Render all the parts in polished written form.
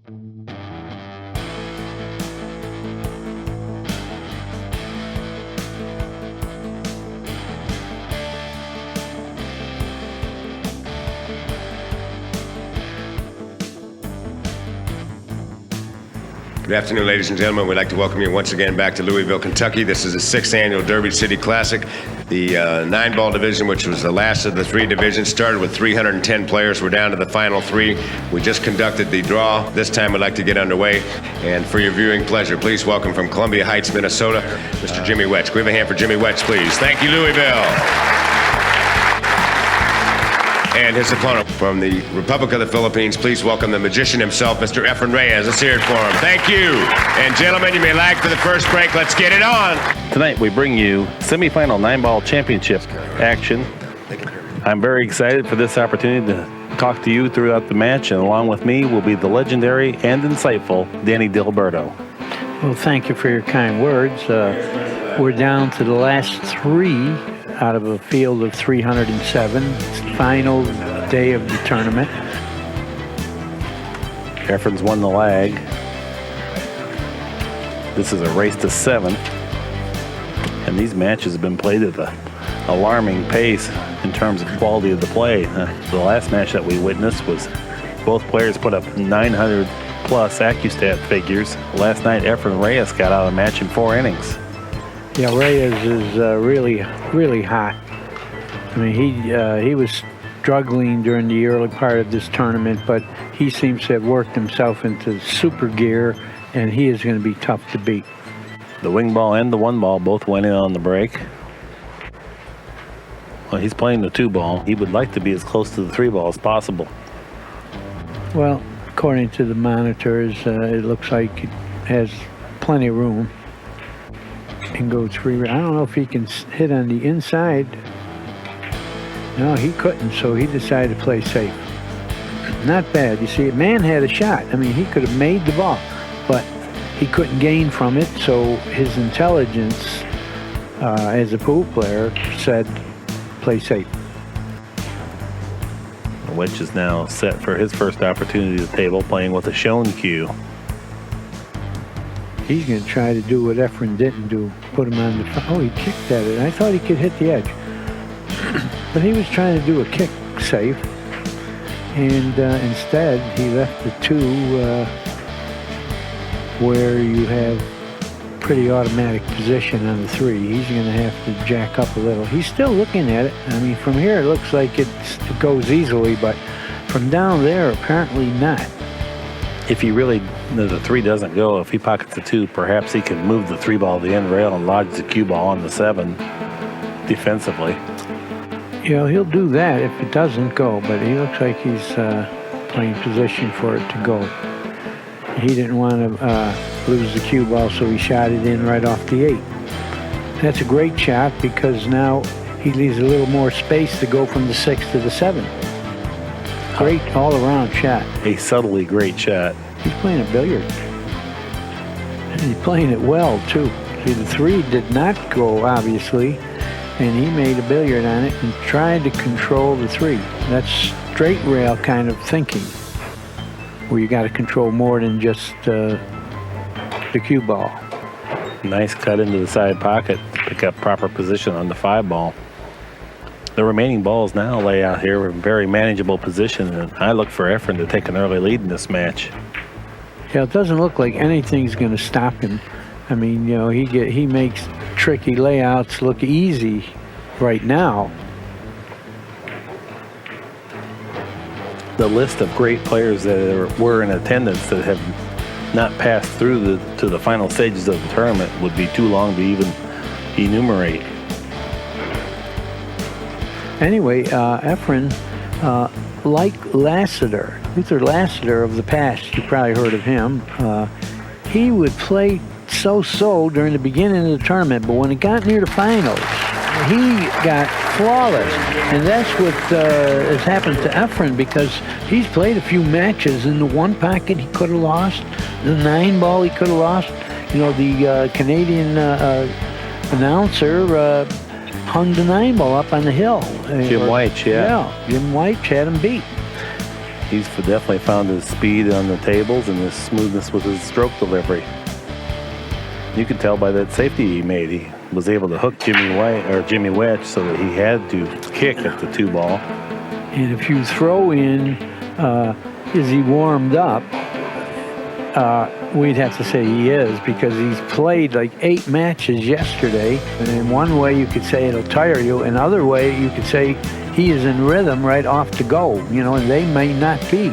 Good afternoon, ladies and gentlemen. We'd like to welcome you once again back to Louisville, Kentucky. This is the 6th annual Derby City Classic. The 9-ball division, which was the last of the 3 divisions, started with 310 players. We're down to the final 3. We just conducted the draw. This time we'd like to get underway. And for your viewing pleasure, please welcome from Columbia Heights, Minnesota, Mr. Jimmy Wetch. Can we have a hand for Jimmy Wetch, please? Thank you, Louisville. And his opponent from the Republic of the Philippines, please welcome the magician himself, Mr. Efren Reyes. Let's hear it for him. Thank you. And gentlemen, you may lag for the first break. Let's get it on. Tonight we bring you semifinal 9-ball championship action. I'm very excited for this opportunity to talk to you throughout the match, and along with me will be the legendary and insightful Danny D'Alberto. Well, thank you for your kind words. We're down to the last 3 out of a field of 307. It's the final day of the tournament. Efren's won the lag. This is a race to 7. And these matches have been played at an alarming pace in terms of quality of the play. The last match that we witnessed was both players put up 900 plus AccuStat figures. Last night, Efren Reyes got out of the match in 4 innings. Yeah, Reyes is really hot. I mean, he was struggling during the early part of this tournament, but he seems to have worked himself into super gear, and he is going to be tough to beat. The wing ball and the 1-ball both went in on the break. Well, he's playing the 2-ball. He would like to be as close to the 3-ball as possible. Well, according to the monitors, it looks like it has plenty of room. Can go 3. I don't know if he can hit on the inside. No, he couldn't, so he decided to play safe. Not bad. You see, man had a shot. I mean, he could have made the ball, but he couldn't gain from it, so his intelligence as a pool player said, play safe. The Wetch is now set for his first opportunity at the table, playing with a shown cue. He's going to try to do what Efren didn't do, put him on the front. Oh, he kicked at it. I thought he could hit the edge. But he was trying to do a kick safe. And instead, he left the 2 where you have pretty automatic position on the 3. He's going to have to jack up a little. He's still looking at it. I mean, from here, it looks like it goes easily, but from down there, apparently not. If he really, the 3 doesn't go, if he pockets the 2, perhaps he can move the 3-ball to the end rail and lodge the cue ball on the 7 defensively. You know, he'll do that if it doesn't go, but he looks like he's playing position for it to go. He didn't want to lose the cue ball, so he shot it in right off the 8. That's a great shot because now he leaves a little more space to go from the 6 to the 7. Great all-around shot. A subtly great shot. He's playing a billiard. And he's playing it well, too. See, the 3 did not go, obviously, and he made a billiard on it and tried to control the 3. That's straight rail kind of thinking, where you got to control more than just the cue ball. Nice cut into the side pocket to pick up proper position on the 5-ball. The remaining balls now lay out here in very manageable position, and I look for Efren to take an early lead in this match. Yeah, it doesn't look like anything's going to stop him. I mean, you know, he makes tricky layouts look easy right now. The list of great players that were in attendance that have not passed through to the final stages of the tournament would be too long to even enumerate. Anyway, Efren, like Lassiter, Luther Lassiter of the past, you probably heard of him, he would play so-so during the beginning of the tournament, but when it got near the finals, he got flawless. And that's what has happened to Efren, because he's played a few matches. In the 1 pocket, he could have lost. The 9-ball, he could have lost. You know, the Canadian announcer hung the 9-ball up on the hill. Jim White, yeah. Yeah, Jim White had him beat. He's definitely found his speed on the tables and his smoothness with his stroke delivery. You can tell by that safety he made. He was able to hook Jimmy Wedge so that he had to kick at the 2-ball. And if you throw in, is he warmed up? We'd have to say he is, because he's played like 8 matches yesterday. And in one way you could say it'll tire you. Another way you could say he is in rhythm right off the go, and they may not be.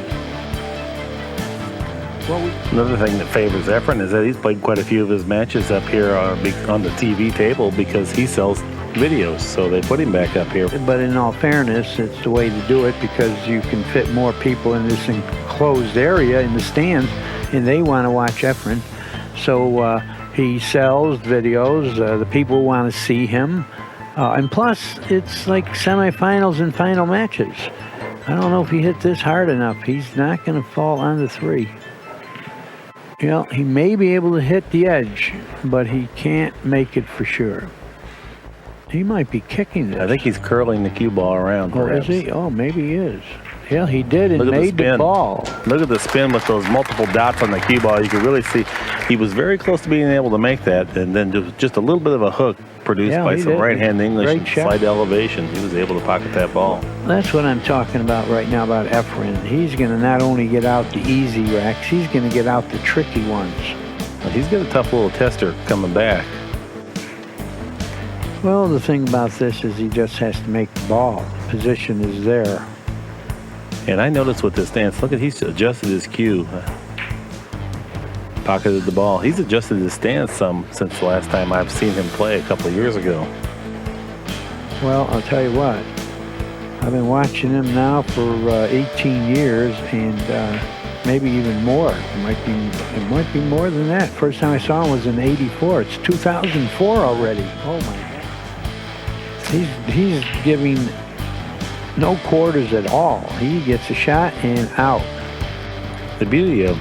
Another thing that favors Efren is that he's played quite a few of his matches up here on the TV table because he sells videos, so they put him back up here. But in all fairness, it's the way to do it, because you can fit more people in this enclosed area in the stands, and they want to watch Efren. So he sells videos. The people want to see him. And plus, it's like semifinals and final matches. I don't know if he hit this hard enough. He's not going to fall on the 3. He may be able to hit the edge, but he can't make it for sure. He might be kicking this. I think he's curling the cue ball around. Oh, perhaps. is he? Oh, maybe he is. Yeah, he did, and Look at made the ball. Look at the spin with those multiple dots on the cue ball. You can really see he was very close to being able to make that, and then just a little bit of a hook produced by some right-hand English and slight elevation. He was able to pocket that ball. That's what I'm talking about right now about Efren. He's going to not only get out the easy racks, he's going to get out the tricky ones. Well, he's got a tough little tester coming back. Well, the thing about this is he just has to make the ball. The position is there. And I noticed with this stance, look at, he's adjusted his cue. Pocketed the ball. He's adjusted his stance some since the last time I've seen him play a couple of years ago. Well, I'll tell you what. I've been watching him now for 18 years, and maybe even more. It might be more than that. First time I saw him was in '84. It's 2004 already. Oh my God. He's giving no quarters at all. He gets a shot and out. The beauty of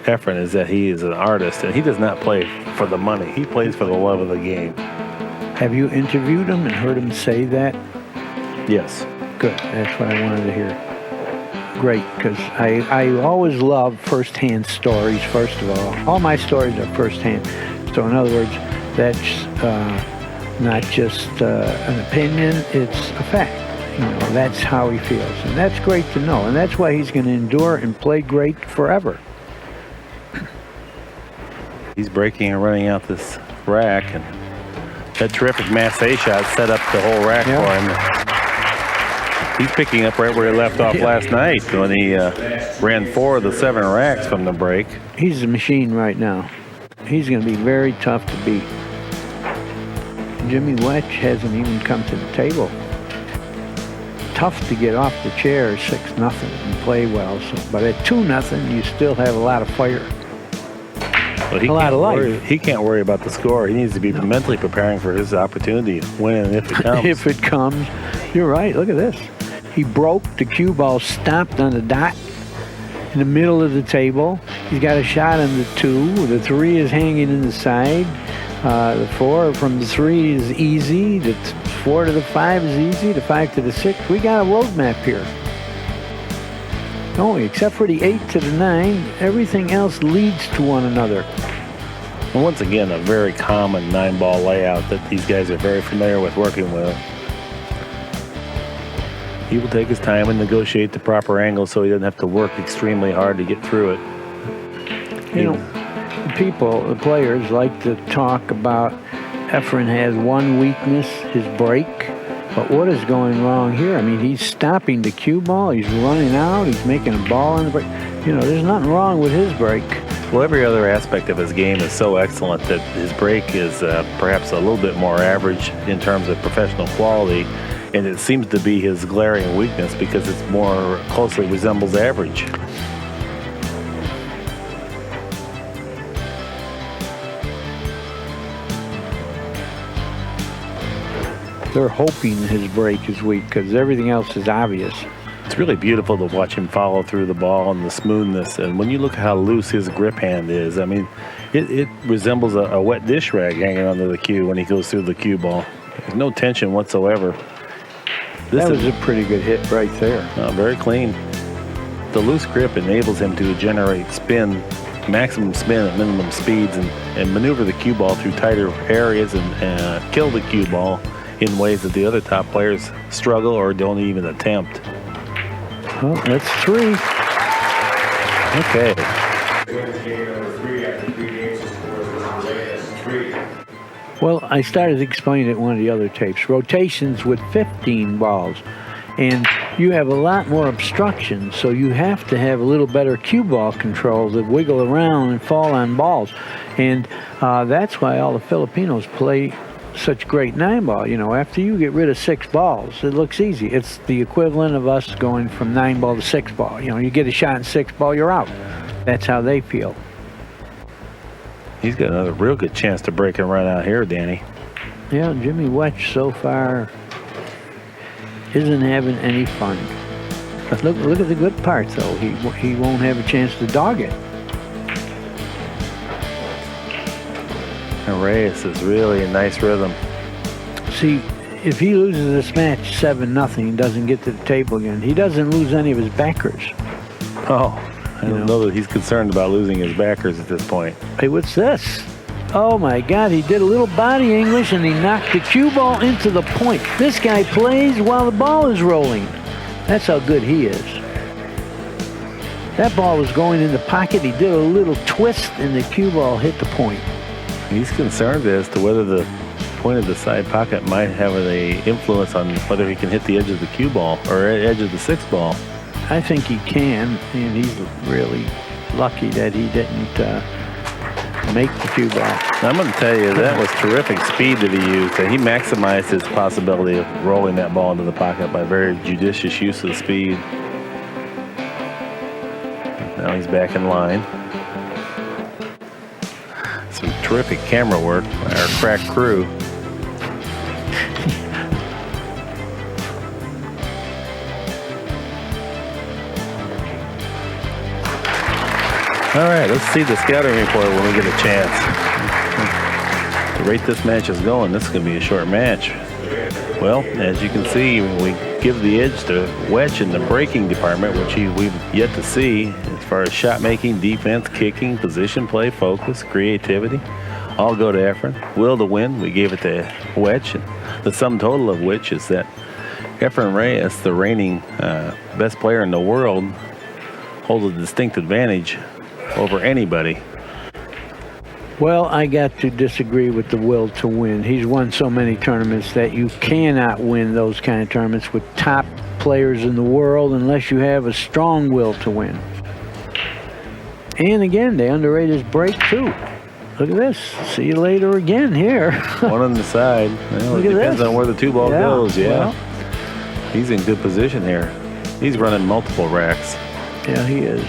Efren is that he is an artist, and he does not play for the money. He plays for the love of the game. Have you interviewed him and heard him say that? Yes. Good. That's what I wanted to hear. Great, because I always love first-hand stories, first of all. All my stories are first-hand. So in other words, that's not just an opinion, it's a fact. That's how he feels. And that's great to know. And that's why he's going to endure and play great forever. He's breaking and running out this rack. And that terrific Massey shot set up the whole rack for him. He's picking up right where he left off last night when he ran 4 of the 7 racks from the break. He's a machine right now. He's going to be very tough to beat. Jimmy Wedge hasn't even come to the table. Tough to get off the chair 6-0 and play well. But at 2-0, you still have a lot of fire. But a lot of life. He can't worry about the score. He needs to be mentally preparing for his opportunity, winning if it comes. If it comes, you're right. Look at this. He broke the cue ball, stopped on the dot in the middle of the table. He's got a shot on the 2. The 3 is hanging in the side. The 4 from the 3 is easy. The 4 to the 5 is easy. The 5 to the 6. We got a roadmap here. No, except for the 8 to the 9, everything else leads to one another. And once again, a very common 9-ball layout that these guys are very familiar with working with. He will take his time and negotiate the proper angle so he doesn't have to work extremely hard to get through it. The players like to talk about Efren has one weakness, his break. But what is going wrong here? I mean, he's stopping the cue ball. He's running out. He's making a ball on the break. There's nothing wrong with his break. Well, every other aspect of his game is so excellent that his break is perhaps a little bit more average in terms of professional quality. And it seems to be his glaring weakness because it's more closely resembles average. They're hoping his break is weak because everything else is obvious. It's really beautiful to watch him follow through the ball and the smoothness. And when you look at how loose his grip hand is, I mean, it resembles a wet dish rag hanging onto the cue when he goes through the cue ball. There's no tension whatsoever. That was a pretty good hit right there. Very clean. the loose grip enables him to generate spin, maximum spin at minimum speeds, and maneuver the cue ball through tighter areas and kill the cue ball in ways that the other top players struggle or don't even attempt. Well, that's 3. Okay. Game number 3 after 3 games. The score is Efren Reyes 3. Well, I started explaining it in one of the other tapes. Rotations with 15 balls. And you have a lot more obstruction, so you have to have a little better cue ball control to wiggle around and fall on balls. And that's why all the Filipinos play such great 9-ball. You know, after you get rid of 6 balls, it looks easy. It's the equivalent of us going from 9-ball to 6-ball. You know, you get a shot in 6-ball, you're out. That's how they feel. He's got another real good chance to break and run out here, Danny. Yeah, Jimmy Wetch so far isn't having any fun. Look at the good part, though. He won't have a chance to dog it. And Reyes is really a nice rhythm. See, if he loses this match 7-0 and doesn't get to the table again, he doesn't lose any of his backers. Oh, I don't know that he's concerned about losing his backers at this point. Hey, what's this? Oh my God, he did a little body English and he knocked the cue ball into the point. This guy plays while the ball is rolling. That's how good he is. That ball was going in the pocket. He did a little twist and the cue ball hit the point. He's concerned as to whether the point of the side pocket might have an influence on whether he can hit the edge of the cue ball or edge of the 6-ball. I think he can, and he's really lucky that he didn't make the cue ball. I'm going to tell you, that was terrific speed that he used. And he maximized his possibility of rolling that ball into the pocket by very judicious use of speed. Now he's back in line. Some terrific camera work by our crack crew. All right, let's see the scouting report when we get a chance. The rate this match is going, this is going to be a short match. Well, as you can see, we give the edge to Wetch in the breaking department, which we've yet to see as far as shot making, defense, kicking, position play, focus, creativity. All go to Efren. Will to win, we gave it to Wetch. The sum total of which is that Efren Reyes, the reigning best player in the world, holds a distinct advantage over anybody. Well, I got to disagree with the will to win. He's won so many tournaments that you cannot win those kind of tournaments with top players in the world unless you have a strong will to win. And again, they underrate his break too. Look at this. See you later again here. One on the side. Well, it depends on where the 2-ball goes. Yeah. Well, he's in good position here. He's running multiple racks. Yeah, he is.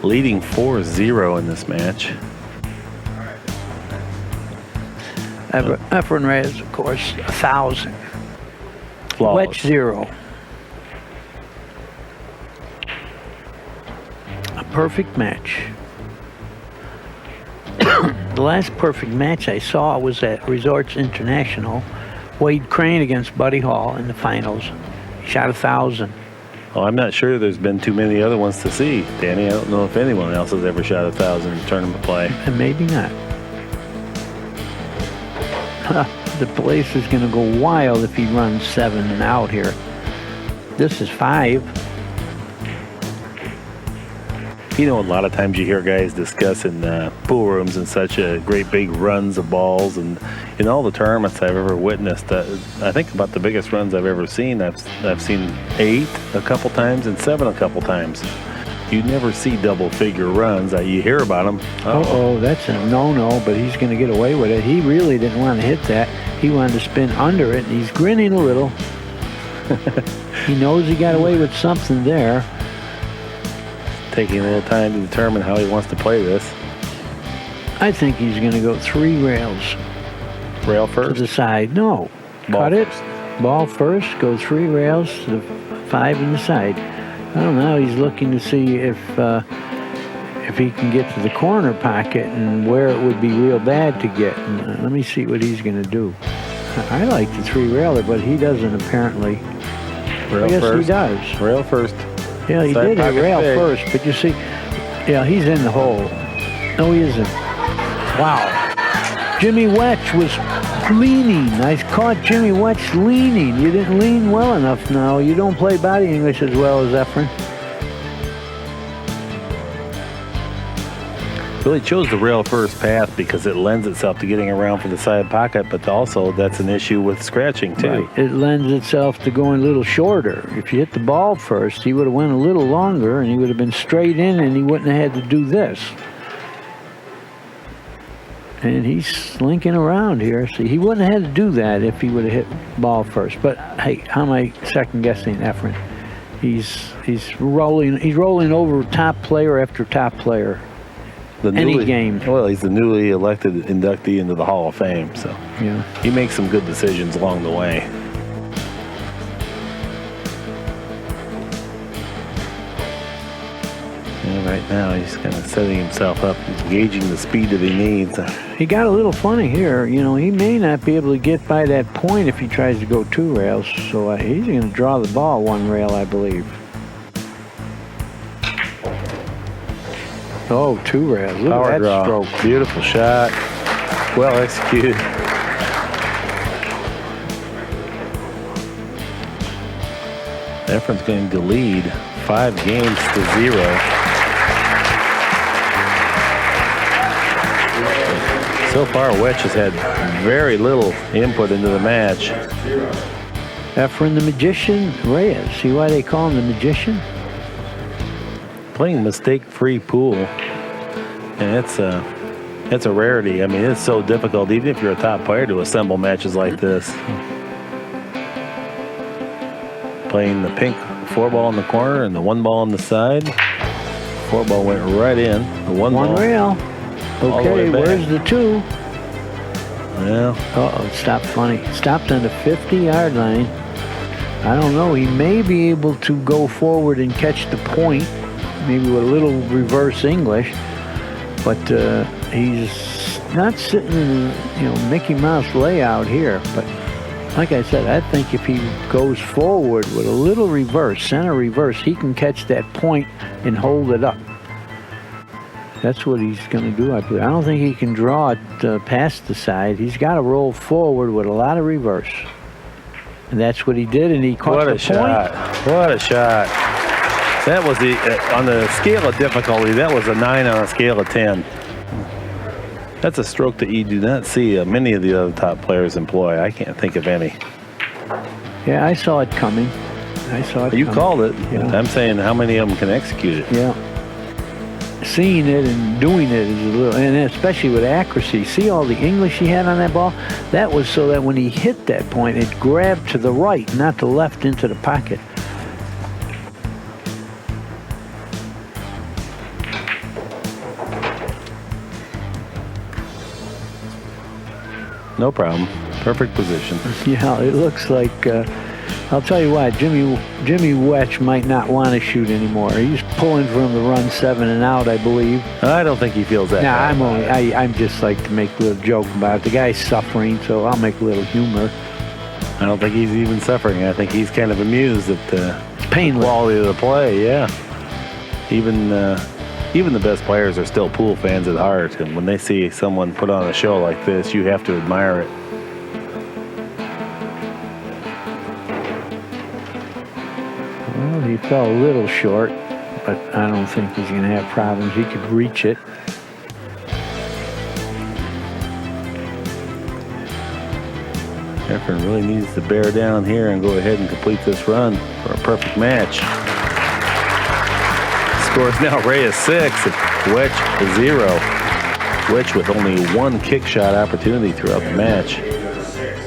Leading 4-0 in this match. Efren Reyes, of course, 1,000. Flawless. Wetch 0. A perfect match. The last perfect match I saw was at Resorts International. Wade Crane against Buddy Hall in the finals. He shot 1,000. Oh, I'm not sure there's been too many other ones to see, Danny. I don't know if anyone else has ever shot 1,000 in tournament play. And maybe not. The place is going to go wild if he runs 7 and out here. This is 5. You know, a lot of times you hear guys discuss in pool rooms and such great big runs of balls, and in all the tournaments I've ever witnessed, I think about the biggest runs I've ever seen. I've seen 8 a couple times and 7 a couple times. You never see double-figure runs. You hear about them. Uh-oh, that's a no-no, but he's going to get away with it. He really didn't want to hit that. He wanted to spin under it, and he's grinning a little. He knows he got away with something there. Taking a little time to determine how he wants to play this. I think he's going to go 3 rails. Rail first? To the side. No. Ball Cut first. it. Ball first. Go 3 rails to the 5 in the side. I don't know. He's looking to see if he can get to the corner pocket and where it would be real bad to get. And, let me see what he's going to do. I like the 3 railer, but he doesn't apparently. Rail Yes, first. he does. Rail first. Yeah, he Side did hit pocket rail fake. first, but you see, yeah, he's in the hole. No, he isn't. Wow. Jimmy Wetch was leaning. I caught Jimmy Wetch leaning. You didn't lean well enough now. You don't play body English as well as Efren. Really chose the rail first path because it lends itself to getting around for the side pocket, but also that's an issue with scratching too. Right. It lends itself to going a little shorter. If you hit the ball first, he would have went a little longer and he would have been straight in and he wouldn't have had to do this. And he's slinking around here. See, he wouldn't have had to do that if he would have hit ball first. But hey, how am I second guessing Efren? He's rolling over top player after top player. Any game. Well, he's the newly elected inductee into the Hall of Fame, so Yeah. he makes some good decisions along the way. And right now, he's kind of setting himself up, he's gauging the speed that he needs. He got a little funny here. You know, he may not be able to get by that point if he tries to go 2 rails. So he's going to draw the ball 1 rail, I believe. Oh, 2 rails. Look Power at that draw. stroke. Beautiful shot. Well executed. Efren's going to lead 5 games to 0. So far, Wetch has had very little input into the match. Efren the Magician Reyes. See why they call him the Magician? Playing mistake-free pool, and it's a rarity. I mean, it's so difficult, even if you're a top player, to assemble matches like this. Playing the pink 4-ball in the corner and the 1-ball on the side. 4-ball went right in. The 1-ball. rail. All the way Okay, back. where's the 2? Well, Uh-oh, it stopped funny. Stopped on the 50-yard line. I don't know. He may be able to go forward and catch the point, maybe with a little reverse English, but he's not sitting in a Mickey Mouse layout here. But like I said, I think if he goes forward with a little reverse, center reverse, he can catch that point and hold it up. That's what he's going to do, I believe. I don't think he can draw it past the side. He's got to roll forward with a lot of reverse. And that's what he did, and he caught what the a shot. What a shot. That was on the scale of difficulty, that was a 9 on a scale of 10. That's a stroke that you do not see many of the other top players employ. I can't think of any. Yeah, I saw it coming. You called it. Yeah. I'm saying how many of them can execute it. Yeah. Seeing it and doing it is a little, and especially with accuracy. See all the English he had on that ball? That was so that when he hit that point, it grabbed to the right, not the left into the pocket. No problem. Perfect position. Yeah, it looks like, I'll tell you what, Jimmy Wetch might not want to shoot anymore. He's pulling from the run 7 and out, I believe. I don't think he feels that. Nah, I'm just like to make a little joke about it. The guy's suffering, so I'll make a little humor. I don't think he's even suffering. I think he's kind of amused at the Painless. quality of the play. Yeah. Even the best players are still pool fans at heart, and when they see someone put on a show like this, you have to admire it. Well, he fell a little short, but I don't think he's going to have problems. He could reach it. Efren really needs to bear down here and go ahead and complete this run for a perfect match. Scores now Reyes 6 and Wetch 0. Wetch with only 1 kick shot opportunity throughout the match.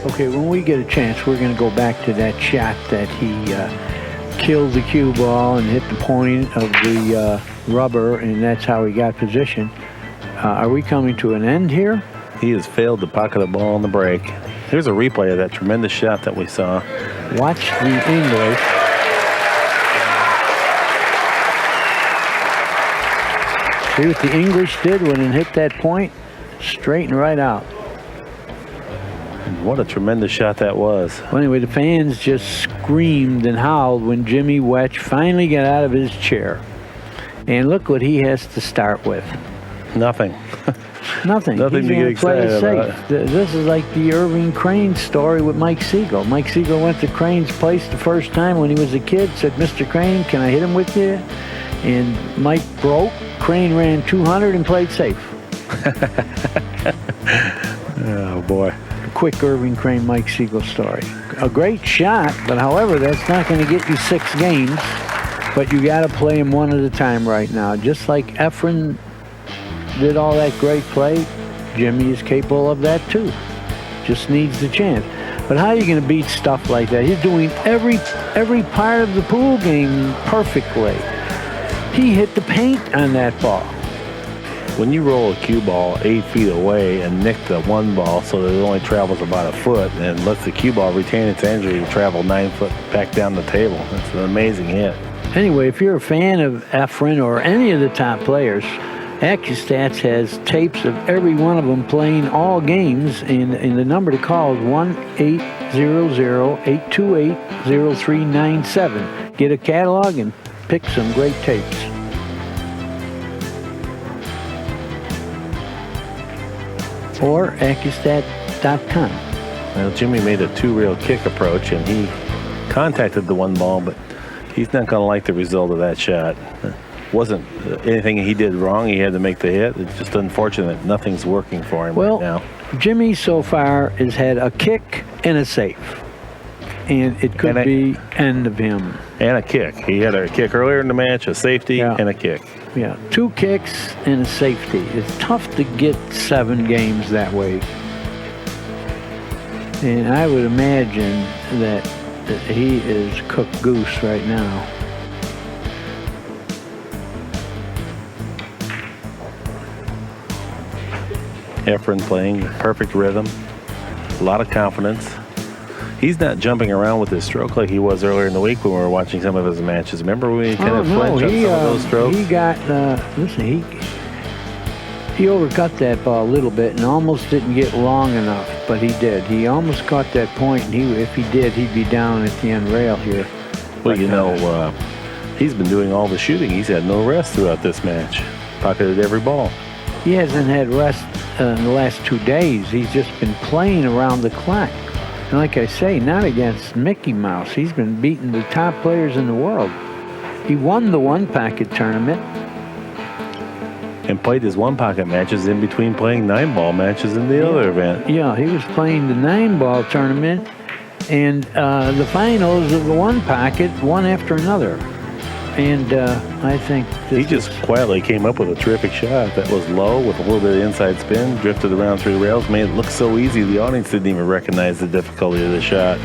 Okay, when we get a chance, we're going to go back to that shot that he killed the cue ball and hit the point of the rubber, and that's how he got position. Are we coming to an end here? He has failed to pocket a ball on the break. Here's a replay of that tremendous shot that we saw. Watch the English. See what the English did when it hit that point? Straighten right out. What a tremendous shot that was. Well, anyway, the fans just screamed and howled when Jimmy Wetch finally got out of his chair. And look what he has to start with. Nothing. Nothing. Nothing He's to gonna get play it excited safe. This is like the Irving Crane story with Mike Siegel. Mike Siegel went to Crane's place the first time when he was a kid, said, "Mr. Crane, can I hit him with you?" And Mike broke. Crane ran 200 and played safe. Oh, boy. A quick Irving Crane, Mike Siegel story. A great shot, but however, that's not going to get you 6 games. But you got to play him one at a time right now. Just like Efren did all that great play, Jimmy is capable of that too. Just needs the chance. But how are you going to beat stuff like that? He's doing every part of the pool game perfectly. He hit the paint on that ball. When you roll a cue ball 8 feet away and nick the one ball so that it only travels about a foot and lets the cue ball retain its energy to travel 9 foot back down the table, that's an amazing hit. Anyway, if you're a fan of Efren or any of the top players, AccuStats has tapes of every one of them playing all games, and the number to call is 1-800-828-0397. Get a catalog and pick some great tapes. Or AccuStat.com. Well, Jimmy made a 2-rail kick approach, and he contacted the one ball, but he's not going to like the result of that shot. Wasn't anything he did wrong. He had to make the hit. It's just unfortunate nothing's working for him right now. Jimmy so far has had a kick and a safe. And it could be end of him. And a kick. He had a kick earlier in the match, a safety, and a kick. Yeah, 2 kicks and a safety. It's tough to get 7 games that way. And I would imagine that he is cooked goose right now. Efren playing perfect rhythm, a lot of confidence. He's not jumping around with his stroke like he was earlier in the week when we were watching some of his matches. Remember when he kind of flinched on some of those strokes? He got, he overcut that ball a little bit and almost didn't get long enough, but he did. He almost caught that point, and if he did, he'd be down at the end rail here. Well, you know, he's been doing all the shooting. He's had no rest throughout this match. Pocketed every ball. He hasn't had rest in the last 2 days. He's just been playing around the clock. And like I say, not against Mickey Mouse. He's been beating the top players in the world. He won the one-pocket tournament. And played his one-pocket matches in between playing 9-ball matches in the other event. Yeah, he was playing the 9-ball tournament and the finals of the one-pocket, one after another. And I think he just quietly came up with a terrific shot that was low with a little bit of inside spin, drifted around 3 rails, made it look so easy the audience didn't even recognize the difficulty of the shot.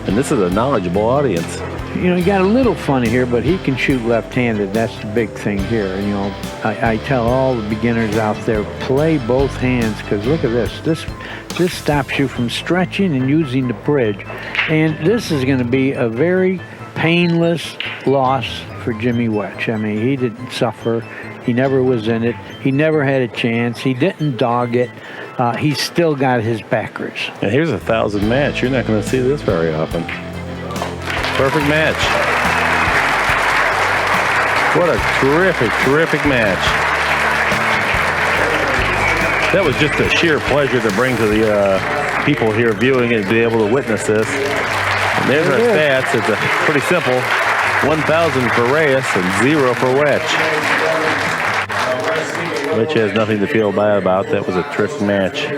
And this is a knowledgeable audience. You know, he got a little funny here, but he can shoot left-handed. That's the big thing here. You know, I tell all the beginners out there, play both hands, because look at this. This stops you from stretching and using the bridge. And this is going to be a very painless loss for Jimmy Wetch. I mean, he didn't suffer. He never was in it. He never had a chance. He didn't dog it. He still got his backers. And here's a 1,000 match. You're not going to see this very often. Perfect match. What a terrific, terrific match. That was just a sheer pleasure to bring to the people here viewing it, to be able to witness this. And there's our stats. It's a pretty simple 1,000 for Reyes and 0 for Wetch. Wetch has nothing to feel bad about. That was a terrific match.